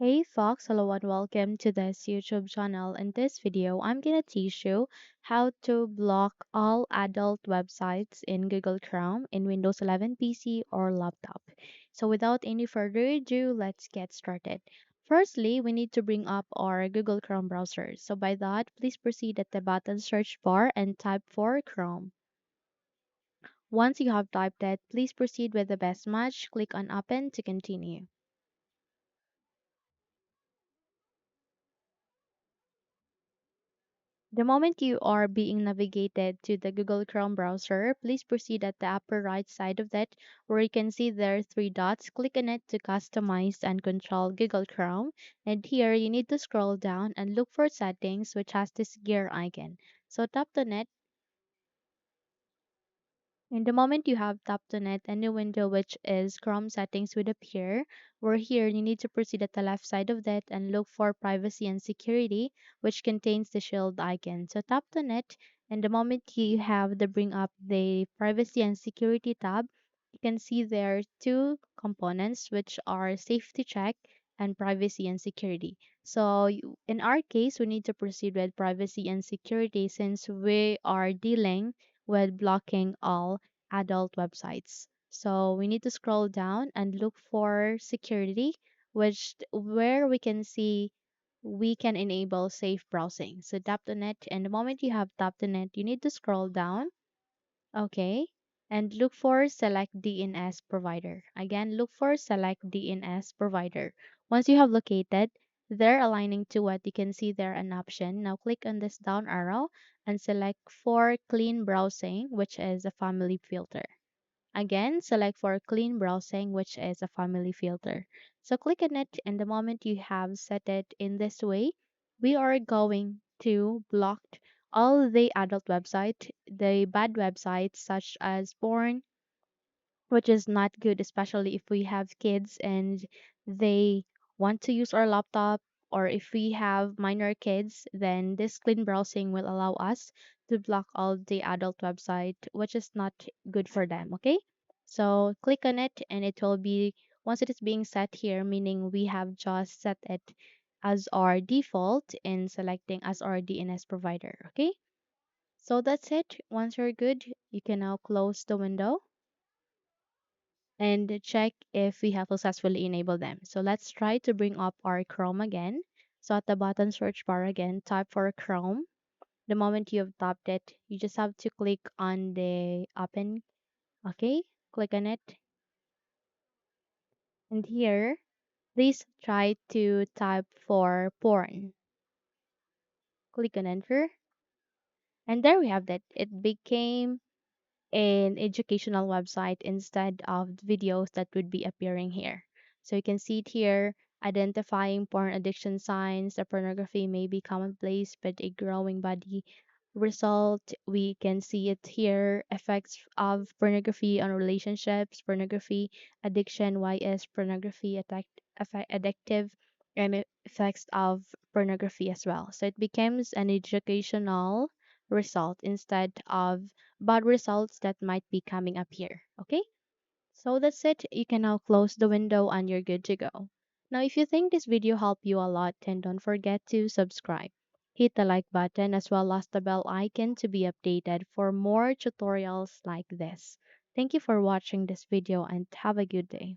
Hey Fox, hello and welcome to this YouTube channel. In this video, I'm gonna teach you how to block all adult websites in Google Chrome in Windows 11 PC or laptop. So without any further ado, let's get started. Firstly, we need to bring up our Google Chrome browser. So by that, please proceed at the button search bar and type for Chrome. Once you have typed it, please proceed with the best match. Click on Open to continue. The moment you are being navigated to the Google Chrome browser, please proceed at the upper right side of that where you can see there are three dots. Click on it to customize and control Google Chrome. And here you need to scroll down and look for settings which has this gear icon. So tap on it. In the moment you have tapped on it, a new window which is Chrome settings would appear. Where here you need to proceed at the left side of that and look for privacy and security, which contains the shield icon. So tap on it, and the moment you have the bring up the privacy and security tab, you can see there are two components which are safety check and privacy and security. So in our case, we need to proceed with privacy and security since we are dealing with blocking all adult websites. So we need to scroll down and look for security, which where we can see we can enable safe browsing. So tap on it, and the moment you have tapped on it, you need to scroll down, okay, and look for select DNS provider. Again, look for select DNS provider. Once you have located, they're aligning to what you can see there an option. Now click on this down arrow and select for clean browsing, which is a family filter. Again, select for clean browsing, which is a family filter. So click on it, and the moment you have set it in this way, we are going to block all the adult website, the bad websites such as porn, which is not good, especially if we have kids and they want to use our laptop, or if we have minor kids, then this clean browsing will allow us to block all the adult website, which is not good for them. Okay, so click on it, and it will be once it is being set here, meaning we have just set it as our default in selecting as our DNS provider. Okay, so that's it. Once you're good, you can now close the window and check if we have successfully enabled them. So let's try to bring up our Chrome again. So at the bottom search bar again, type for Chrome. The moment you've tapped it, you just have to click on the open. Okay, click on it. And here, please try to type for porn. Click on enter. And there we have that. It became an educational website instead of videos that would be appearing here. So you can see it here, identifying porn addiction signs. The pornography may be commonplace, but a growing body result. We can see it here, effects of pornography on relationships, pornography addiction, why is pornography addictive, and effects of pornography as well. So it becomes an educational result instead of bad results that might be coming up here. Okay, so that's it. You can now close the window and you're good to go. Now, if you think this video helped you a lot, then don't forget to subscribe. Hit the like button as well as the bell icon to be updated for more tutorials like this. Thank you for watching this video and have a good day.